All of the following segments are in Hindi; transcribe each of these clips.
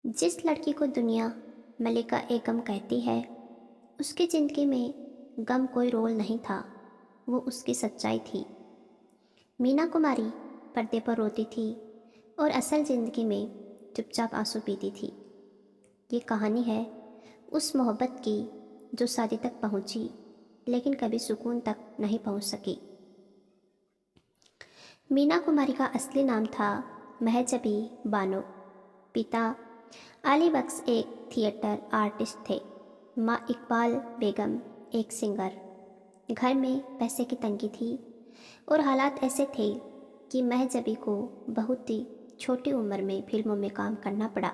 जिस लड़की को दुनिया मलिका ए गम कहती है, उसकी ज़िंदगी में गम कोई रोल नहीं था, वो उसकी सच्चाई थी। मीना कुमारी पर्दे पर रोती थी और असल ज़िंदगी में चुपचाप आंसू पीती थी। ये कहानी है उस मोहब्बत की जो शादी तक पहुंची, लेकिन कभी सुकून तक नहीं पहुंच सकी। मीना कुमारी का असली नाम था महजबी बानो। पिता अली बख्श एक थिएटर आर्टिस्ट थे। माँ इकबाल बेगम एक सिंगर। घर में पैसे की तंगी थी और हालात ऐसे थे कि महजबी को बहुत ही छोटी उम्र में फिल्मों में काम करना पड़ा।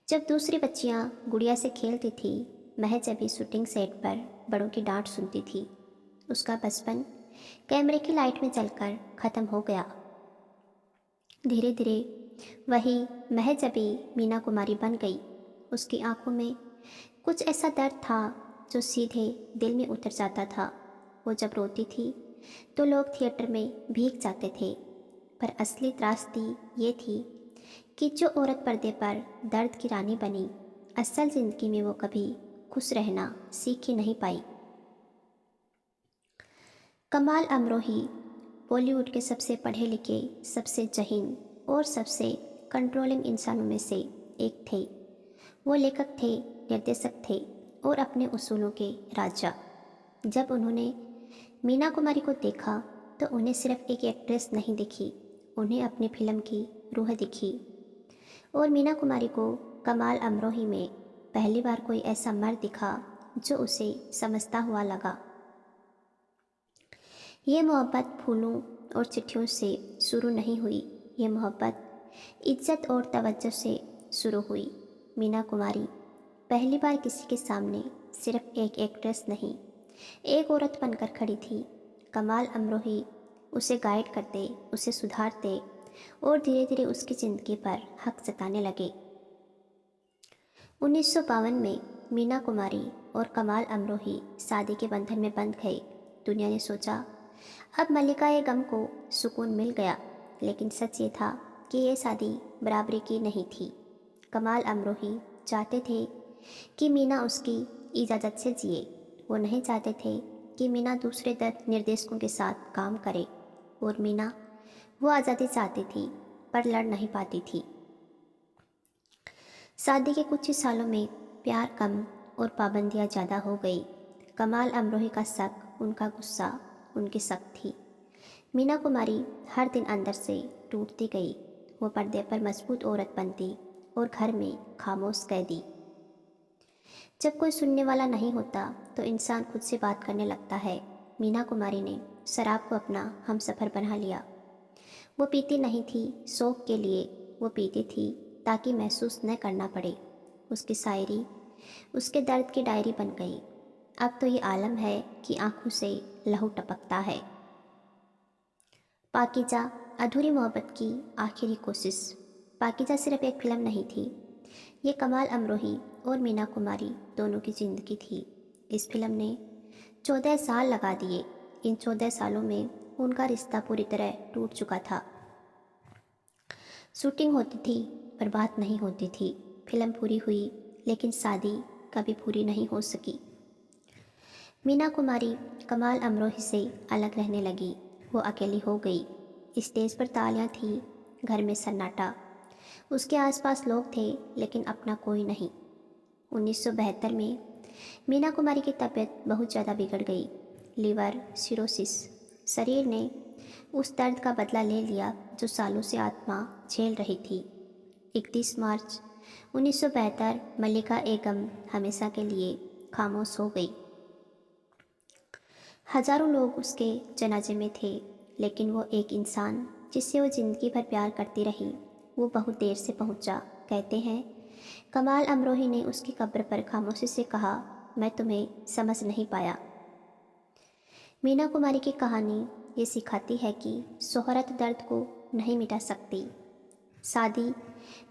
जब दूसरी बच्चियां गुड़िया से खेलती थी, महजबी शूटिंग सेट पर बड़ों की डांट सुनती थी। उसका बचपन कैमरे की लाइट में जलकर ख़त्म हो गया। धीरे धीरे वही महजबी मीना कुमारी बन गई। उसकी आंखों में कुछ ऐसा दर्द था जो सीधे दिल में उतर जाता था। वो जब रोती थी तो लोग थिएटर में भीग जाते थे, पर असली त्रासदी ये थी कि जो औरत पर्दे पर दर्द की रानी बनी, असल ज़िंदगी में वो कभी खुश रहना सीख ही नहीं पाई। कमाल अमरोही बॉलीवुड के सबसे पढ़े लिखे, सबसे ज़हीन और सबसे कंट्रोलिंग इंसानों में से एक थे। वो लेखक थे, निर्देशक थे और अपने उसूलों के राजा। जब उन्होंने मीना कुमारी को देखा तो उन्हें सिर्फ एक एक्ट्रेस नहीं दिखी, उन्हें अपनी फिल्म की रूह दिखी। और मीना कुमारी को कमाल अमरोही में पहली बार कोई ऐसा मर्द दिखा जो उसे समझता हुआ लगा। ये मोहब्बत फूलों और चिट्ठियों से शुरू नहीं हुई, ये मोहब्बत इज्जत और तवज्जो से शुरू हुई। मीना कुमारी पहली बार किसी के सामने सिर्फ एक एक्ट्रेस नहीं, एक औरत बनकर खड़ी थी। कमाल अमरोही उसे गाइड करते, उसे सुधारते और धीरे धीरे उसकी ज़िंदगी पर हक जताने लगे। 1952 में मीना कुमारी और कमाल अमरोही शादी के बंधन में बंध गए। दुनिया ने सोचा अब मल्लिका ए गम को सुकून मिल गया, लेकिन सच ये था कि ये शादी बराबरी की नहीं थी। कमाल अमरोही चाहते थे कि मीना उसकी इजाज़त से जिए। वो नहीं चाहते थे कि मीना दूसरे निर्देशकों के साथ काम करे, और मीना वो आज़ादी चाहती थी पर लड़ नहीं पाती थी। शादी के कुछ ही सालों में प्यार कम और पाबंदियाँ ज़्यादा हो गई। कमाल अमरोही का शक, उनका गुस्सा उनकी शक थी। मीना कुमारी हर दिन अंदर से टूटती गई। वो पर्दे पर मजबूत औरत बनती और घर में खामोश कैदी। जब कोई सुनने वाला नहीं होता तो इंसान खुद से बात करने लगता है। मीना कुमारी ने शराब को अपना हमसफ़र बना लिया। वो पीती नहीं थी शौक़ के लिए, वो पीती थी ताकि महसूस न करना पड़े। उसकी शायरी उसके दर्द की डायरी बन गई। अब तो ये आलम है कि आंखों से लहू टपकता है। पाकीज़ा अधूरी मोहब्बत की आखिरी कोशिश। पाकीज़ा सिर्फ एक फिल्म नहीं थी, ये कमाल अमरोही और मीना कुमारी दोनों की ज़िंदगी थी। इस फिल्म ने 14 साल लगा दिए। इन 14 सालों में उनका रिश्ता पूरी तरह टूट चुका था। शूटिंग होती थी पर बात नहीं होती थी। फिल्म पूरी हुई लेकिन शादी कभी पूरी नहीं हो सकी। मीना कुमारी कमाल अमरोही से अलग रहने लगी। वो अकेली हो गई। स्टेज पर तालियां थी, घर में सन्नाटा। उसके आसपास लोग थे लेकिन अपना कोई नहीं। 1972 में मीना कुमारी की तबीयत बहुत ज़्यादा बिगड़ गई। Liver cirrhosis. शरीर ने उस दर्द का बदला ले लिया जो सालों से आत्मा झेल रही थी। 31 मार्च 1972 मल्लिका ए गम हमेशा के लिए खामोश हो गई। हजारों लोग उसके जनाजे में थे, लेकिन वो एक इंसान जिससे वो ज़िंदगी भर प्यार करती रही, वो बहुत देर से पहुंचा। कहते हैं कमाल अमरोही ने उसकी कब्र पर खामोशी से कहा, मैं तुम्हें समझ नहीं पाया। मीना कुमारी की कहानी ये सिखाती है कि शोहरत दर्द को नहीं मिटा सकती। शादी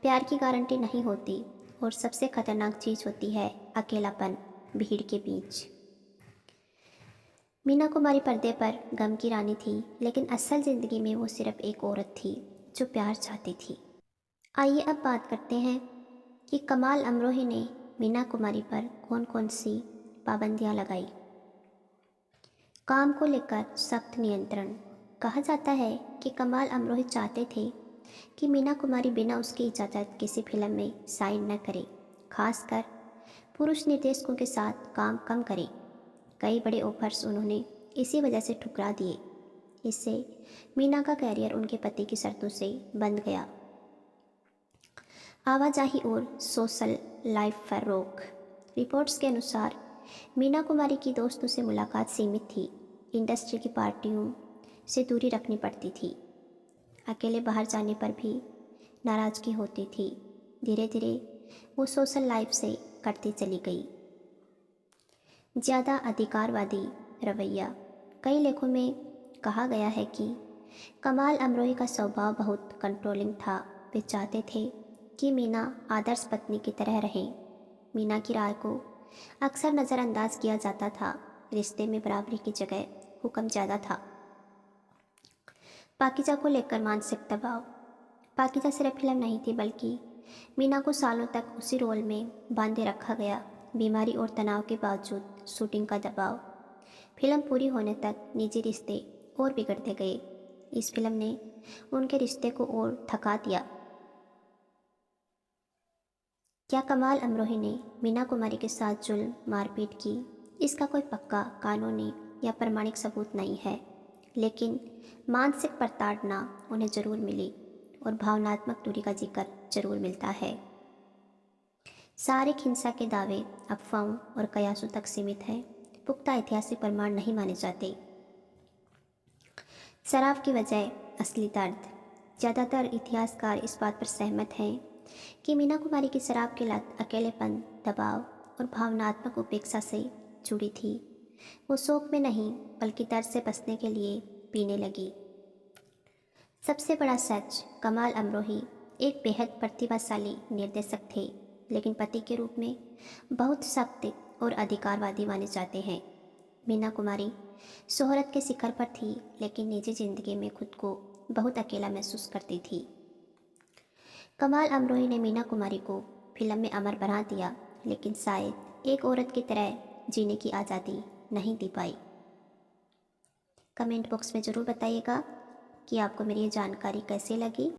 प्यार की गारंटी नहीं होती, और सबसे खतरनाक चीज़ होती है अकेलापन भीड़ के बीच। मीना कुमारी पर्दे पर गम की रानी थी, लेकिन असल ज़िंदगी में वो सिर्फ एक औरत थी जो प्यार चाहती थी। आइए अब बात करते हैं कि कमाल अमरोही ने मीना कुमारी पर कौन कौन सी पाबंदियां लगाई। काम को लेकर सख्त नियंत्रण। कहा जाता है कि कमाल अमरोही चाहते थे कि मीना कुमारी बिना उसकी इजाज़त किसी फिल्म में साइन न करे, खासकर पुरुष निर्देशकों के साथ काम कम करे। कई बड़े ऑफर्स उन्होंने इसी वजह से ठुकरा दिए। इससे मीना का कैरियर उनके पति की शर्तों से बंध गया। आवाजाही और सोशल लाइफ पर रोक। रिपोर्ट्स के अनुसार मीना कुमारी की दोस्तों से मुलाकात सीमित थी। इंडस्ट्री की पार्टियों से दूरी रखनी पड़ती थी। अकेले बाहर जाने पर भी नाराज़गी होती थी। धीरे धीरे वो सोशल लाइफ से कटती चली गई। ज़्यादा अधिकारवादी रवैया। कई लेखों में कहा गया है कि कमाल अमरोही का स्वभाव बहुत कंट्रोलिंग था। वे चाहते थे कि मीना आदर्श पत्नी की तरह रहें। मीना की राय को अक्सर नज़रअंदाज किया जाता था। रिश्ते में बराबरी की जगह हुक्म ज़्यादा था। पाकीज़ा को लेकर मानसिक दबाव। पाकीज़ा सिर्फ फिल्म नहीं थी, बल्कि मीना को सालों तक उसी रोल में बांधे रखा गया। बीमारी और तनाव के बावजूद शूटिंग का दबाव, फिल्म पूरी होने तक निजी रिश्ते और बिगड़ते गए। इस फिल्म ने उनके रिश्ते को और थका दिया। क्या कमाल अमरोही ने मीना कुमारी के साथ जुल्म मारपीट की? इसका कोई पक्का कानूनी या प्रमाणिक सबूत नहीं है, लेकिन मानसिक प्रताड़ना उन्हें जरूर मिली और भावनात्मक दूरी का जिक्र जरूर मिलता है। शारीरिक हिंसा के दावे अफवाहों और कयासों तक सीमित हैं। पुख्ता ऐतिहासिक प्रमाण नहीं माने जाते। शराब की वजह असली दर्द। ज़्यादातर इतिहासकार इस बात पर सहमत हैं कि मीना कुमारी की शराब की लत अकेलेपन, दबाव और भावनात्मक उपेक्षा से जुड़ी थी। वो शौक में नहीं, बल्कि दर्द से बचने के लिए पीने लगी। सबसे बड़ा सच, कमाल अमरोही एक बेहद प्रतिभाशाली निर्देशक थे, लेकिन पति के रूप में बहुत सख्त और अधिकारवादी माने जाते हैं। मीना कुमारी शोहरत के शिखर पर थी, लेकिन निजी जिंदगी में खुद को बहुत अकेला महसूस करती थी। कमाल अमरोही ने मीना कुमारी को फिल्म में अमर बना दिया, लेकिन शायद एक औरत की तरह जीने की आज़ादी नहीं दी पाई। कमेंट बॉक्स में ज़रूर बताइएगा कि आपको मेरी ये जानकारी कैसी लगी।